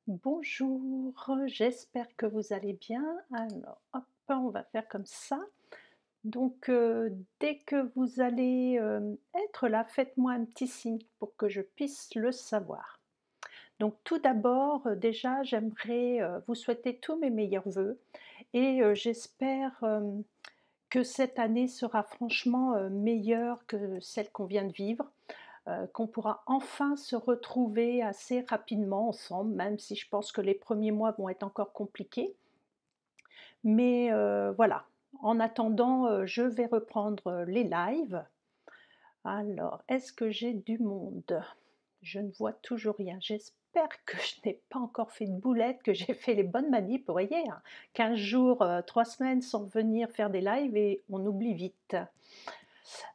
Bonjour, j'espère que vous allez bien. Alors, hop, on va faire comme ça. Donc, dès que vous allez être là, faites-moi un petit signe pour que je puisse le savoir. Donc, tout d'abord, déjà, j'aimerais vous souhaiter tous mes meilleurs voeux et j'espère que cette année sera franchement meilleure que celle qu'on vient de vivre, qu'on pourra enfin se retrouver assez rapidement ensemble, même si je pense que les premiers mois vont être encore compliqués. Mais voilà, en attendant, je vais reprendre, les lives. Alors, est-ce que j'ai du monde? Je ne vois toujours rien. J'espère que je n'ai pas encore fait de boulettes, que j'ai fait les bonnes manips. Vous voyez, hein, 15 jours, 3 semaines sans venir faire des lives et on oublie vite.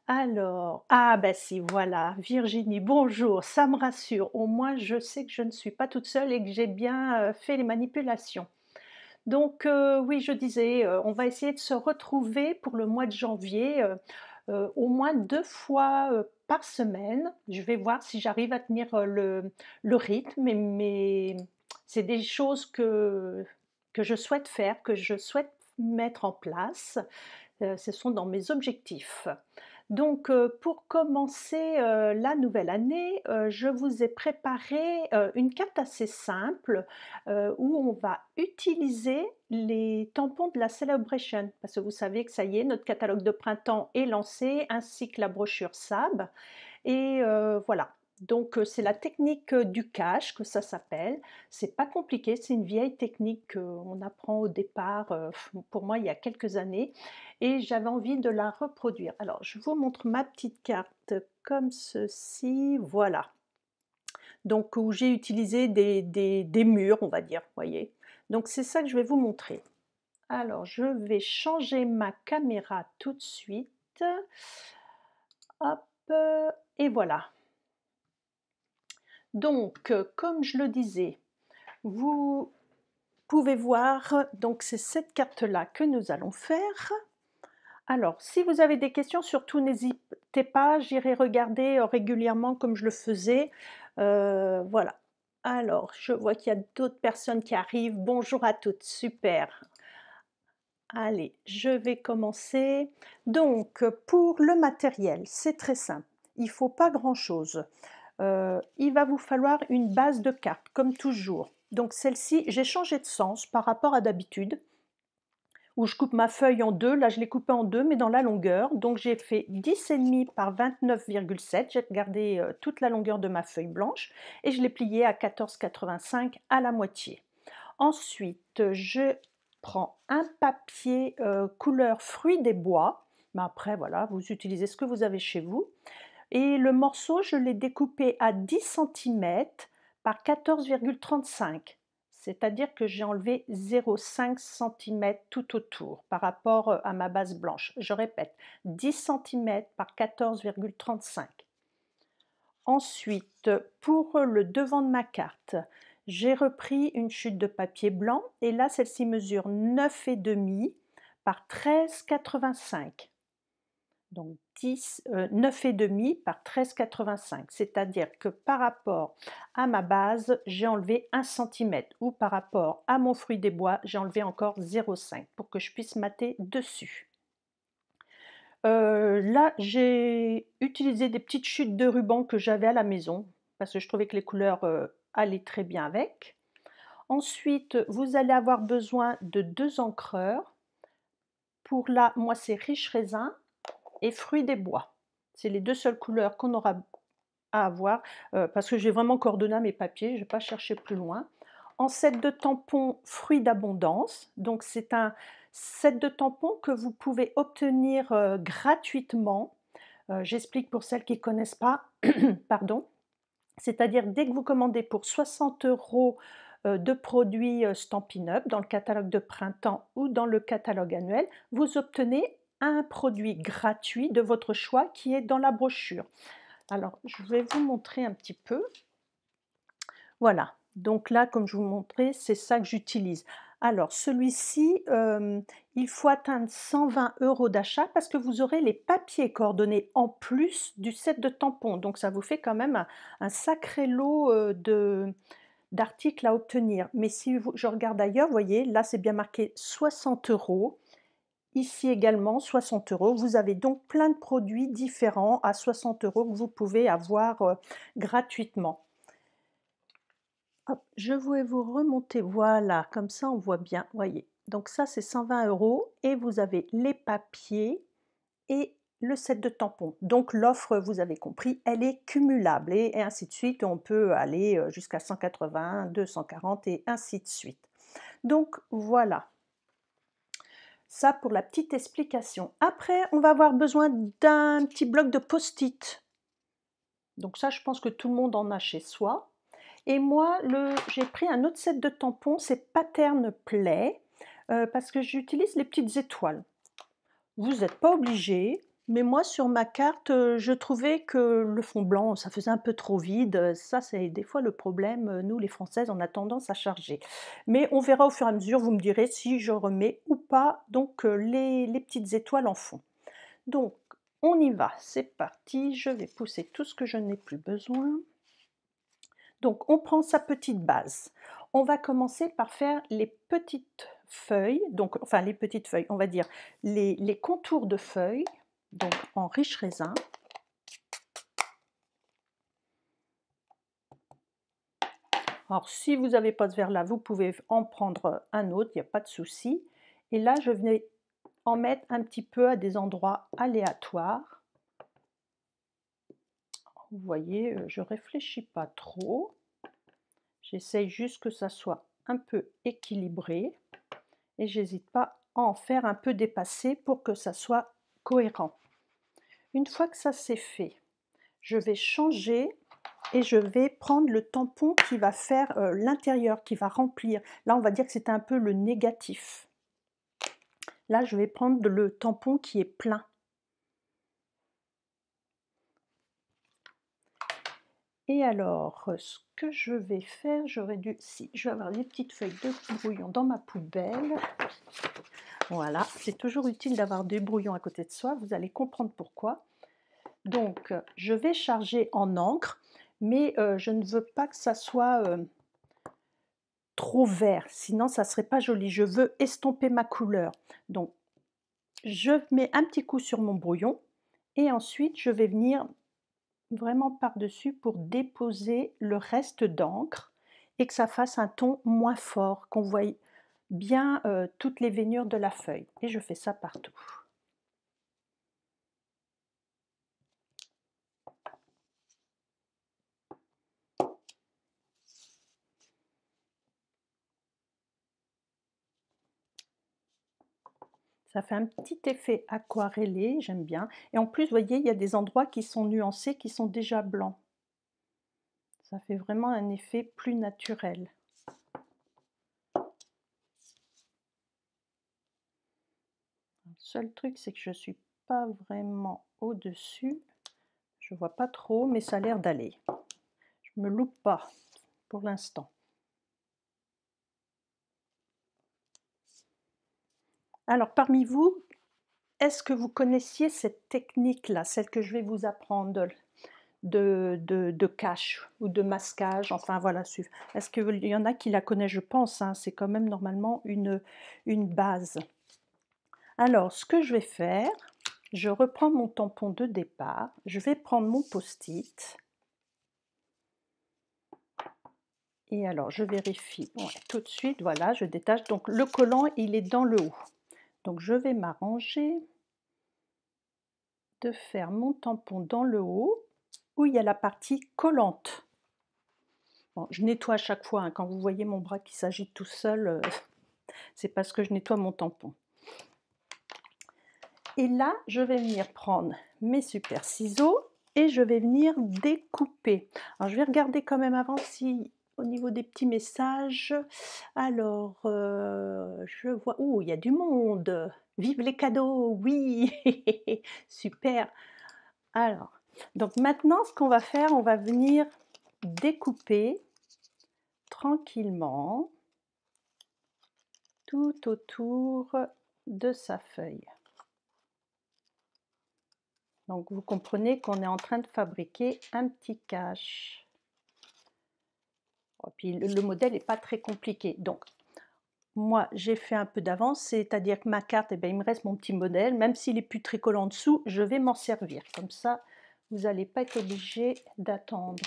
Alors, ah bah si, voilà, Virginie, bonjour, ça me rassure. Au moins, je sais que je ne suis pas toute seule et que j'ai bien fait les manipulations. Donc, oui, je disais, on va essayer de se retrouver pour le mois de janvier, au moins 2 fois par semaine. Je vais voir si j'arrive à tenir le rythme, mais c'est des choses que je souhaite faire, que je souhaite mettre en place. Ce sont dans mes objectifs. Donc, pour commencer, la nouvelle année, je vous ai préparé, une carte assez simple, où on va utiliser les tampons de la Celebration. Parce que vous savez que ça y est, notre catalogue de printemps est lancé, ainsi que la brochure SAB et voilà. Donc c'est la technique, du cache que ça s'appelle. C'est pas compliqué, c'est une vieille technique qu'on apprend au départ, pour moi il y a quelques années et j'avais envie de la reproduire. Alors je vous montre ma petite carte comme ceci, voilà. Donc où j'ai utilisé des murs, on va dire, vous voyez? Donc c'est ça que je vais vous montrer. Alors je vais changer ma caméra tout de suite. Hop, et voilà. Donc, comme je le disais, vous pouvez voir, donc c'est cette carte-là que nous allons faire. Alors, si vous avez des questions, surtout n'hésitez pas, j'irai regarder régulièrement comme je le faisais. Voilà. Alors, je vois qu'il y a d'autres personnes qui arrivent. Bonjour à toutes, super. Allez, je vais commencer. Donc, pour le matériel, c'est très simple. Il ne faut pas grand-chose. Il va vous falloir une base de cartes, comme toujours. Donc celle-ci, j'ai changé de sens par rapport à d'habitude, où je coupe ma feuille en deux. Là, je l'ai coupée en deux, mais dans la longueur. Donc j'ai fait 10,5 par 29,7. J'ai gardé toute la longueur de ma feuille blanche et je l'ai pliée à 14,85 à la moitié. Ensuite, je prends un papier couleur fruits des bois. Mais après, voilà, vous utilisez ce que vous avez chez vous. Et le morceau, je l'ai découpé à 10 centimètres par 14,35. C'est-à-dire que j'ai enlevé 0,5 cm tout autour par rapport à ma base blanche. Je répète, 10 centimètres par 14,35. Ensuite, pour le devant de ma carte, j'ai repris une chute de papier blanc et là, celle-ci mesure 9,5 par 13,85. Donc 9,5 par 13,85, c'est-à-dire que par rapport à ma base, j'ai enlevé 1 centimètre ou par rapport à mon fruit des bois, j'ai enlevé encore 0,5 pour que je puisse mater dessus. Là, j'ai utilisé des petites chutes de ruban que j'avais à la maison parce que je trouvais que les couleurs allaient très bien avec. Ensuite, vous allez avoir besoin de 2 encreurs. Pour là, moi, c'est Riche Raisin et Fruits des bois. C'est les deux seules couleurs qu'on aura à avoir, parce que j'ai vraiment coordonné à mes papiers, je ne vais pas chercher plus loin. En set de tampons Fruits d'abondance, donc c'est un set de tampons que vous pouvez obtenir gratuitement. J'explique pour celles qui ne connaissent pas, pardon. C'est-à-dire dès que vous commandez pour 60 € de produits Stampin' Up dans le catalogue de printemps ou dans le catalogue annuel, vous obtenez un produit gratuit de votre choix qui est dans la brochure. Alors, je vais vous montrer un petit peu. Voilà, donc là, comme je vous montrais, c'est ça que j'utilise. Alors, celui-ci, il faut atteindre 120 € d'achat parce que vous aurez les papiers coordonnés en plus du set de tampons. Donc, ça vous fait quand même un sacré lot d'articles à obtenir. Mais si je regarde ailleurs, vous voyez, là c'est bien marqué 60 €. Ici également 60 €. Vous avez donc plein de produits différents à 60 € que vous pouvez avoir gratuitement. Hop, je vais vous remonter, voilà, comme ça on voit bien, voyez. Donc ça c'est 120 € et vous avez les papiers et le set de tampons. Donc l'offre, vous avez compris, elle est cumulable et ainsi de suite. On peut aller jusqu'à 180, 240 et ainsi de suite. Donc voilà, ça pour la petite explication. Après, on va avoir besoin d'un petit bloc de post-it. Donc ça, je pense que tout le monde en a chez soi. Et moi, j'ai pris un autre set de tampons, c'est Pattern Play, parce que j'utilise les petites étoiles. Vous n'êtes pas obligé, mais moi sur ma carte, je trouvais que le fond blanc, ça faisait un peu trop vide. Ça, c'est des fois le problème, nous les Françaises, on a tendance à charger. Mais on verra au fur et à mesure, vous me direz si je remets ou pas donc les petites étoiles en fond. Donc on y va, c'est parti, je vais pousser tout ce que je n'ai plus besoin. Donc on prend sa petite base. On va commencer par faire les petites feuilles, donc enfin les petites feuilles, on va dire les contours de feuilles, donc en riche raisin. Alors si vous n'avez pas ce verre-là, vous pouvez en prendre un autre, il n'y a pas de souci. Et là, je vais en mettre un petit peu à des endroits aléatoires. Vous voyez, je réfléchis pas trop. J'essaye juste que ça soit un peu équilibré. Et j'hésite pas à en faire un peu dépasser pour que ça soit cohérent. Une fois que ça c'est fait, je vais changer et je vais prendre le tampon qui va faire l'intérieur, qui va remplir. Là, on va dire que c'est un peu le négatif. Là, je vais prendre le tampon qui est plein. Et alors, ce que je vais faire, j'aurais dû... Si, je vais avoir des petites feuilles de brouillon dans ma poubelle. Voilà, c'est toujours utile d'avoir des brouillons à côté de soi, vous allez comprendre pourquoi. Donc, je vais charger en encre, mais je ne veux pas que ça soit trop vert, sinon ça ne serait pas joli. Je veux estomper ma couleur. Donc, je mets un petit coup sur mon brouillon et ensuite je vais venir vraiment par-dessus pour déposer le reste d'encre et que ça fasse un ton moins fort, qu'on voie bien toutes les veinures de la feuille. Et je fais ça partout. Ça fait un petit effet aquarellé, j'aime bien. Et en plus, vous voyez, il y a des endroits qui sont nuancés, qui sont déjà blancs. Ça fait vraiment un effet plus naturel. Le seul truc, c'est que je ne suis pas vraiment au-dessus. Je ne vois pas trop, mais ça a l'air d'aller. Je ne me loupe pas pour l'instant. Alors, parmi vous, est-ce que vous connaissiez cette technique-là, celle que je vais vous apprendre de cache ou de masquage, enfin voilà, est-ce qu'il y en a qui la connaissent? Je pense, hein, c'est quand même normalement une base. Alors, ce que je vais faire, je reprends mon tampon de départ, je vais prendre mon post-it, et alors je vérifie tout de suite, voilà, je détache, donc le collant il est dans le haut, donc je vais m'arranger de faire mon tampon dans le haut, où il y a la partie collante. Bon, je nettoie à chaque fois, hein, quand vous voyez mon bras qui s'agite tout seul, c'est parce que je nettoie mon tampon. Et là, je vais venir prendre mes super ciseaux et je vais venir découper. Alors, je vais regarder quand même avant si au niveau des petits messages. Alors, je vois... Oh, il y a du monde. Vive les cadeaux, oui. Super. Alors, donc maintenant, ce qu'on va faire, on va venir découper tranquillement tout autour de sa feuille. Donc vous comprenez qu'on est en train de fabriquer un petit cache. quoi. Puis le modèle n'est pas très compliqué. Donc moi, j'ai fait un peu d'avance, c'est-à-dire que ma carte, eh bien, il me reste mon petit modèle, même s'il est plus tricollant en dessous, je vais m'en servir. Comme ça, vous n'allez pas être obligé d'attendre.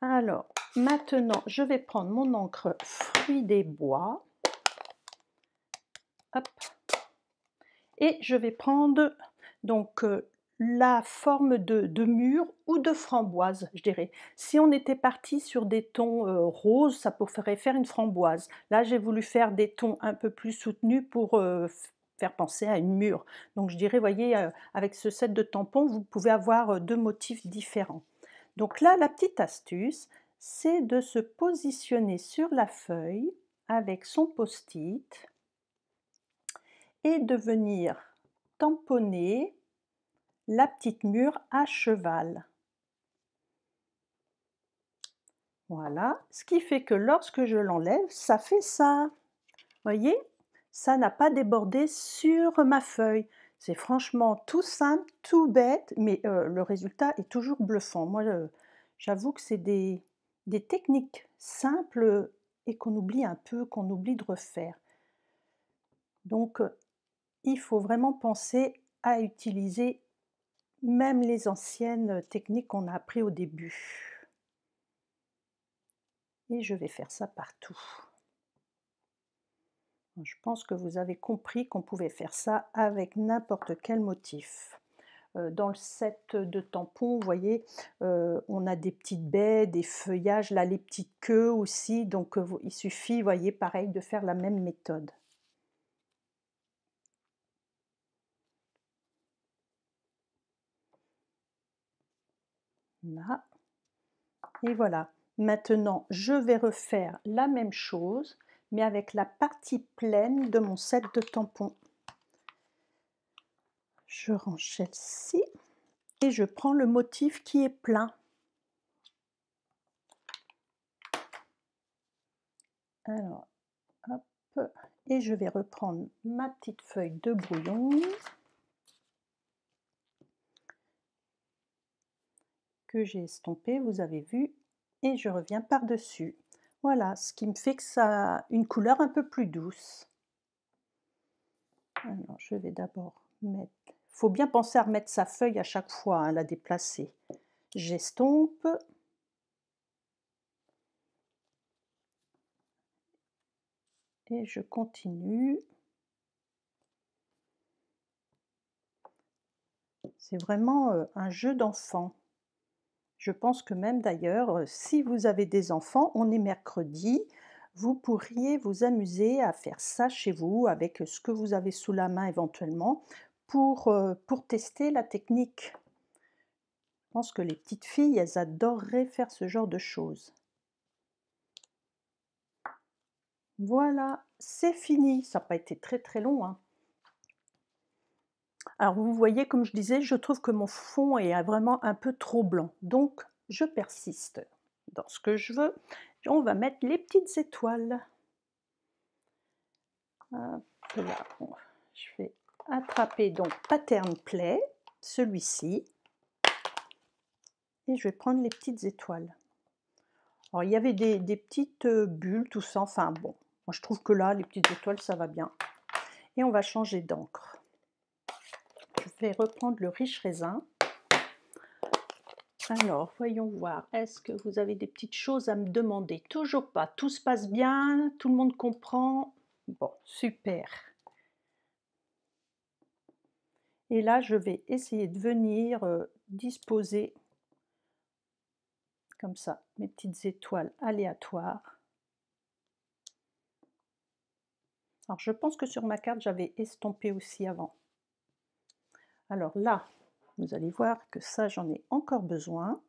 Alors, maintenant, je vais prendre mon encre Fruits des bois. Hop. Et je vais prendre donc la forme de mûre ou de framboise, je dirais. Si on était parti sur des tons roses, ça pourrait faire une framboise. Là, j'ai voulu faire des tons un peu plus soutenus pour faire penser à une mûre. Donc je dirais, voyez, avec ce set de tampons, vous pouvez avoir deux motifs différents. Donc là, la petite astuce, c'est de se positionner sur la feuille avec son post-it et de venir tamponner la petite mûre à cheval. Voilà, ce qui fait que lorsque je l'enlève, ça fait ça. Voyez, ça n'a pas débordé sur ma feuille. C'est franchement tout simple, tout bête, mais le résultat est toujours bluffant. Moi, j'avoue que c'est des techniques simples et qu'on oublie un peu, qu'on oublie de refaire. Donc, il faut vraiment penser à utiliser même les anciennes techniques qu'on a appris au début. Et je vais faire ça partout. Je pense que vous avez compris qu'on pouvait faire ça avec n'importe quel motif. Dans le set de tampons, vous voyez, on a des petites baies, des feuillages, là les petites queues aussi, donc il suffit, vous voyez, pareil, de faire la même méthode. Là. Et voilà. Maintenant, je vais refaire la même chose, mais avec la partie pleine de mon set de tampons. Je range celle-ci et je prends le motif qui est plein. Alors, hop, et je vais reprendre ma petite feuille de brouillon. Que j'ai estompée, vous avez vu, et je reviens par-dessus. Voilà, ce qui me fait que ça a une couleur un peu plus douce. Alors, je vais d'abord mettre... Il faut bien penser à remettre sa feuille à chaque fois, hein, la déplacer. J'estompe. Et je continue. C'est vraiment un jeu d'enfant. Je pense que même d'ailleurs, si vous avez des enfants, on est mercredi, vous pourriez vous amuser à faire ça chez vous avec ce que vous avez sous la main éventuellement pour tester la technique. Je pense que les petites filles, elles adoreraient faire ce genre de choses. Voilà, c'est fini. Ça n'a pas été très très long, hein. Alors vous voyez, comme je disais, je trouve que mon fond est vraiment un peu trop blanc. Donc je persiste dans ce que je veux. On va mettre les petites étoiles. Hop là. Je vais attraper donc Pattern Play, celui-ci, et je vais prendre les petites étoiles. Alors il y avait des petites bulles, tout ça, enfin bon, moi je trouve que là, les petites étoiles, ça va bien. Et on va changer d'encre. Je vais reprendre le Riche Raisin. Alors, voyons voir, est-ce que vous avez des petites choses à me demander? Toujours pas, tout se passe bien, tout le monde comprend. Bon, super. Et là, je vais essayer de venir disposer comme ça mes petites étoiles aléatoires. Alors, je pense que sur ma carte, j'avais estompé aussi avant. Alors là, vous allez voir que ça, j'en ai encore besoin.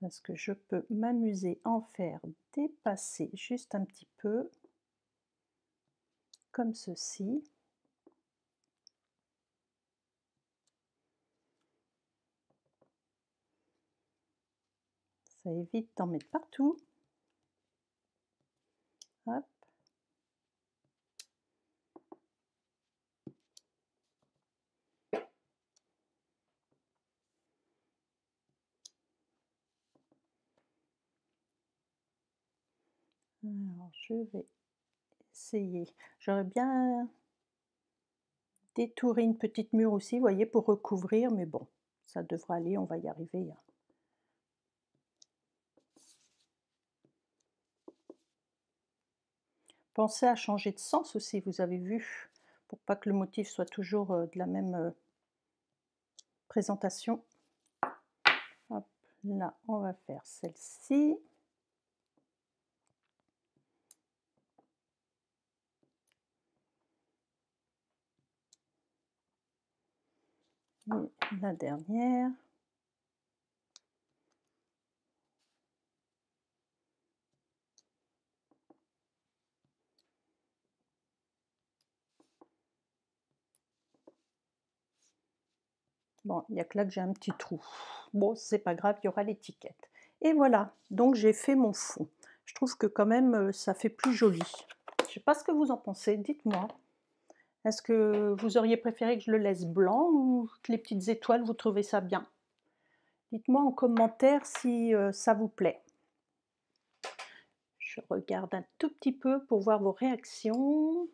Parce que je peux m'amuser à en faire dépasser juste un petit peu, comme ceci. Ça évite d'en mettre partout. Hop. Alors je vais essayer. J'aurais bien détouré une petite mûre aussi, vous voyez, pour recouvrir, mais bon, ça devrait aller, on va y arriver, hein. Pensez à changer de sens aussi, vous avez vu, pour pas que le motif soit toujours, de la même, présentation. Hop, là, on va faire celle-ci. Et la dernière. Bon, il n'y a que là que j'ai un petit trou. Bon, c'est pas grave, il y aura l'étiquette. Et voilà, donc j'ai fait mon fond. Je trouve que quand même, ça fait plus joli. Je ne sais pas ce que vous en pensez, dites-moi. Est-ce que vous auriez préféré que je le laisse blanc ou que les petites étoiles, vous trouvez ça bien? Dites-moi en commentaire si ça vous plaît. Je regarde un tout petit peu pour voir vos réactions.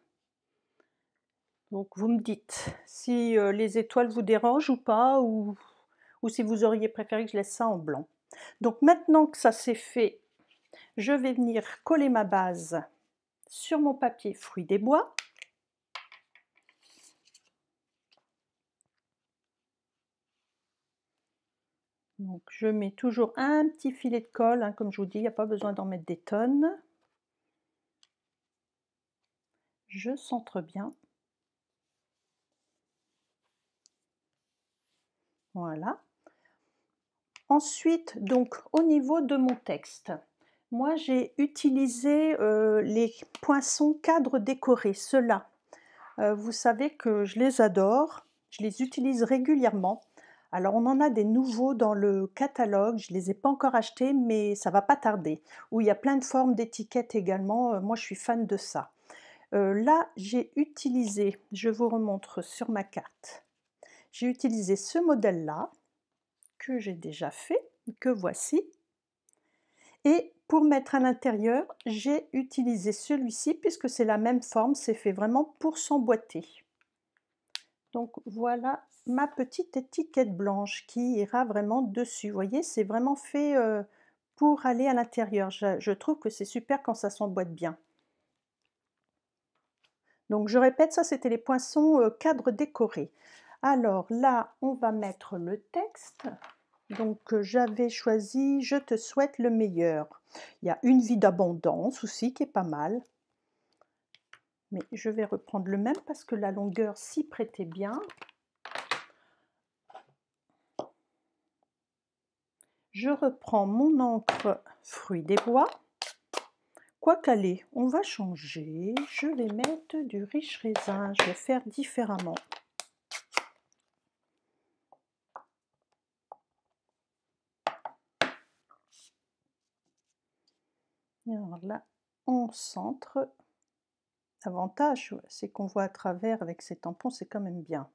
Donc vous me dites si les étoiles vous dérangent ou pas, ou si vous auriez préféré que je laisse ça en blanc. Donc maintenant que ça c'est fait, je vais venir coller ma base sur mon papier fruits des bois. Donc je mets toujours un petit filet de colle, hein, comme je vous dis, il n'y a pas besoin d'en mettre des tonnes. Je centre bien. Voilà. Ensuite, donc au niveau de mon texte, moi j'ai utilisé les poinçons cadres décorés, ceux-là. Vous savez que je les adore, je les utilise régulièrement. Alors on en a des nouveaux dans le catalogue, je ne les ai pas encore achetés, mais ça va pas tarder. Où il y a plein de formes d'étiquettes également, moi je suis fan de ça. Là j'ai utilisé, je vous remontre sur ma carte, j'ai utilisé ce modèle-là, que j'ai déjà fait, que voici. Et pour mettre à l'intérieur, j'ai utilisé celui-ci puisque c'est la même forme, c'est fait vraiment pour s'emboîter. Donc voilà ma petite étiquette blanche qui ira vraiment dessus. Vous voyez, c'est vraiment fait pour aller à l'intérieur. Je trouve que c'est super quand ça s'emboîte bien. Donc je répète, ça c'était les poinçons cadres décorés. Alors là, on va mettre le texte. Donc j'avais choisi « Je te souhaite le meilleur ». Il y a une vie d'abondance aussi qui est pas mal. Mais je vais reprendre le même parce que la longueur s'y prêtait bien. Je reprends mon encre fruits des bois. Quoi qu'aller, on va changer. Je vais mettre du riche raisin. Je vais faire différemment. Alors là, on centre. L'avantage, c'est qu'on voit à travers avec ces tampons, c'est quand même bien.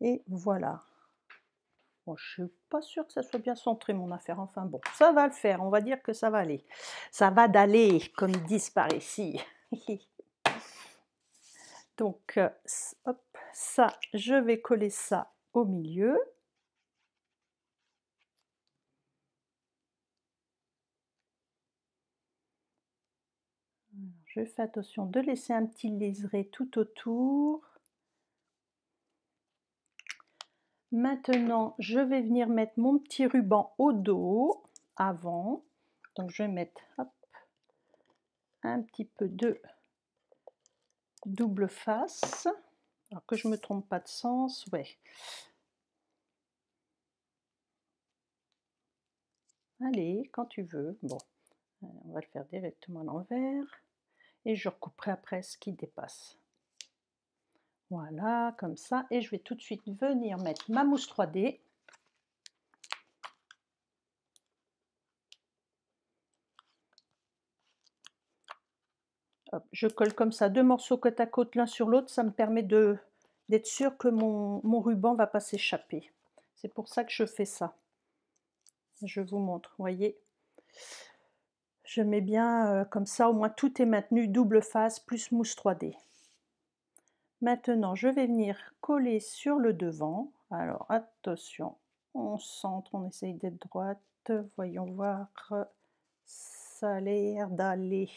Et voilà. Bon, je ne suis pas sûre que ça soit bien centré mon affaire, enfin bon, ça va le faire, on va dire que ça va aller. Ça va d'aller, comme ils disent par ici. Donc, hop, ça, je vais coller ça au milieu. Je fais attention de laisser un petit liseré tout autour. Maintenant, je vais venir mettre mon petit ruban au dos, avant. Donc, je vais mettre hop, un petit peu de double face. Alors que je ne me trompe pas de sens, ouais. Allez, quand tu veux. Bon, on va le faire directement à l'envers. Et je recouperai après ce qui dépasse. Voilà, comme ça. Et je vais tout de suite venir mettre ma mousse 3D. Hop, je colle comme ça 2 morceaux côte à côte l'un sur l'autre. Ça me permet d'être sûr que mon ruban ne va pas s'échapper. C'est pour ça que je fais ça. Je vous montre, vous voyez. Je mets bien comme ça, au moins tout est maintenu, double face plus mousse 3D. Maintenant, je vais venir coller sur le devant. Alors attention, on centre, on essaye d'être droite. Voyons voir, ça a l'air d'aller.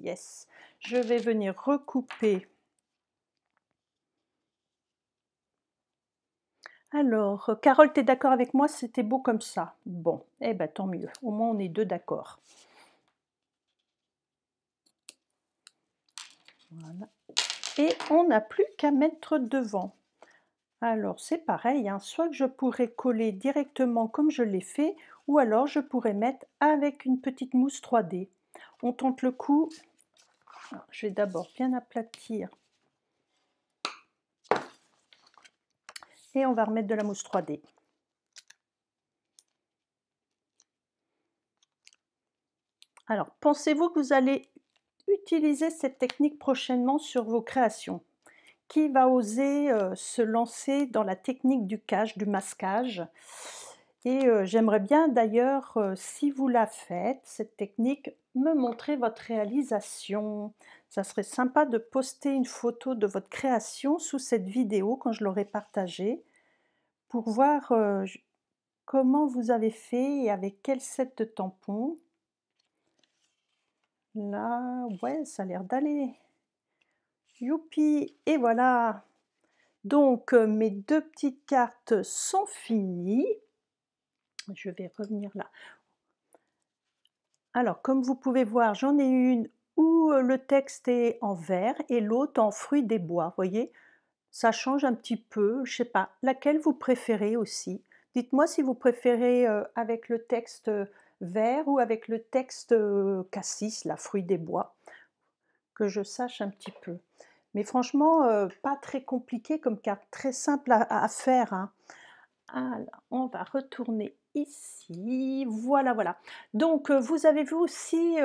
Yes. Je vais venir recouper. Alors, Carole, tu es d'accord avec moi? C'était beau comme ça. Bon, eh ben tant mieux. Au moins on est deux d'accord. Voilà. Et on n'a plus qu'à mettre devant. Alors c'est pareil, hein, soit que je pourrais coller directement comme je l'ai fait, ou alors je pourrais mettre avec une petite mousse 3D. On tente le coup. Alors, je vais d'abord bien aplatir. Et on va remettre de la mousse 3D. Alors, pensez-vous que vous allez utiliser cette technique prochainement sur vos créations? Qui va oser se lancer dans la technique du cache, du masquage? Et j'aimerais bien d'ailleurs, si vous la faites, cette technique, me montrer votre réalisation. Ça serait sympa de poster une photo de votre création sous cette vidéo quand je l'aurai partagée, pour voir comment vous avez fait et avec quel set de tampons. Là, ouais, ça a l'air d'aller. Youpi! Et voilà! Donc mes deux petites cartes sont finies. Je vais revenir là. Alors comme vous pouvez voir, j'en ai une où le texte est en vert et l'autre en fruits des bois, voyez? Ça change un petit peu, je sais pas, laquelle vous préférez aussi? Dites-moi si vous préférez, avec le texte, vert ou avec le texte, cassis, là, fruits des bois, que je sache un petit peu. Mais franchement, pas très compliqué comme carte, très simple à faire, hein. Alors, on va retourner ici. Voilà, voilà. Donc, vous avez vu aussi,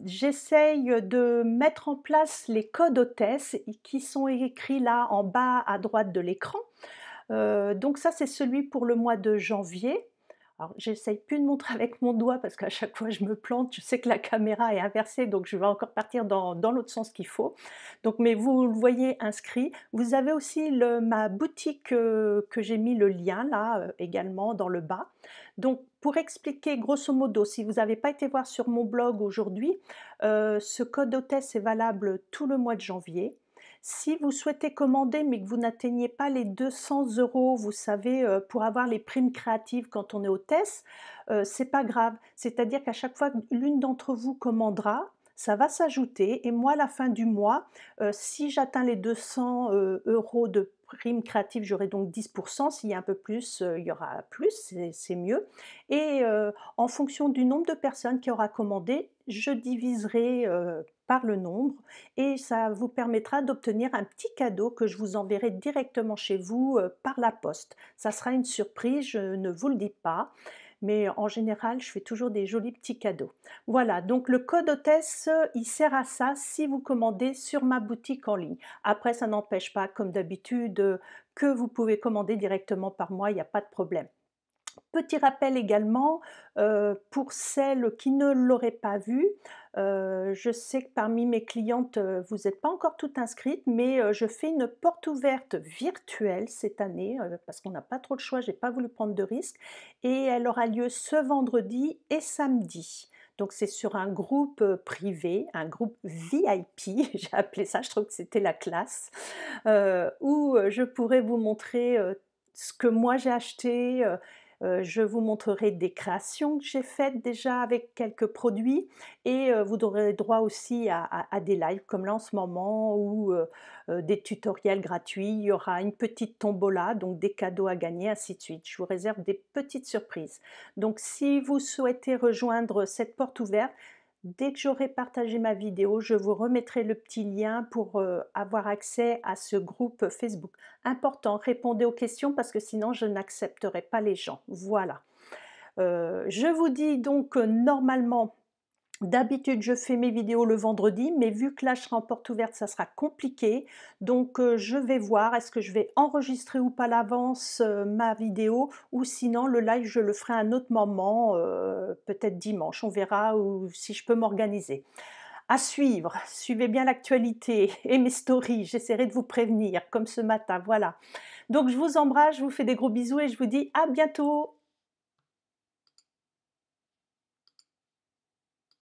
j'essaye de mettre en place les codes hôtesses qui sont écrits là en bas à droite de l'écran. Donc ça, c'est celui pour le mois de janvier. Alors, j'essaye plus de montrer avec mon doigt parce qu'à chaque fois je me plante. Je sais que la caméra est inversée, donc je vais encore partir dans l'autre sens qu'il faut. Donc, mais vous le voyez inscrit. Vous avez aussi ma boutique que j'ai mis le lien là également dans le bas. Donc, pour expliquer grosso modo, si vous n'avez pas été voir sur mon blog aujourd'hui, ce code hôtesse est valable tout le mois de janvier. Si vous souhaitez commander mais que vous n'atteignez pas les 200 €, vous savez, pour avoir les primes créatives quand on est hôtesse, c'est pas grave. C'est-à-dire qu'à chaque fois que l'une d'entre vous commandera, ça va s'ajouter et moi à la fin du mois, si j'atteins les 200 € de primes créatives, j'aurai donc 10 %. S'il y a un peu plus, il y aura plus, c'est mieux et en fonction du nombre de personnes qui aura commandé, je diviserai, par le nombre et ça vous permettra d'obtenir un petit cadeau que je vous enverrai directement chez vous, par la poste. Ça sera une surprise, je ne vous le dis pas, mais en général, je fais toujours des jolis petits cadeaux. Voilà, donc le code hôtesse, il sert à ça si vous commandez sur ma boutique en ligne. Après, ça n'empêche pas, comme d'habitude, que vous pouvez commander directement par moi, il n'y a pas de problème. Petit rappel également, pour celles qui ne l'auraient pas vu, je sais que parmi mes clientes, vous n'êtes pas encore toutes inscrites, mais je fais une porte ouverte virtuelle cette année, parce qu'on n'a pas trop le choix, j'ai pas voulu prendre de risques et elle aura lieu ce vendredi et samedi. Donc c'est sur un groupe, privé, un groupe VIP, j'ai appelé ça, je trouve que c'était la classe, où, je pourrai vous montrer, ce que moi j'ai acheté, je vous montrerai des créations que j'ai faites déjà avec quelques produits et vous aurez droit aussi à des lives comme là en ce moment ou des tutoriels gratuits. Il y aura une petite tombola, donc des cadeaux à gagner, ainsi de suite. Je vous réserve des petites surprises. Donc si vous souhaitez rejoindre cette porte ouverte, dès que j'aurai partagé ma vidéo, je vous remettrai le petit lien pour avoir accès à ce groupe Facebook. Important, répondez aux questions parce que sinon je n'accepterai pas les gens. Voilà. Je vous dis donc normalement D'habitude, je fais mes vidéos le vendredi, mais vu que là, je serai en porte ouverte, ça sera compliqué. Donc, je vais voir, est-ce que je vais enregistrer ou pas à l'avance, ma vidéo ou sinon le live, je le ferai à un autre moment, peut-être dimanche. On verra ou si je peux m'organiser. À suivre, suivez bien l'actualité et mes stories, j'essaierai de vous prévenir comme ce matin, voilà. Donc je vous embrasse, je vous fais des gros bisous et je vous dis à bientôt!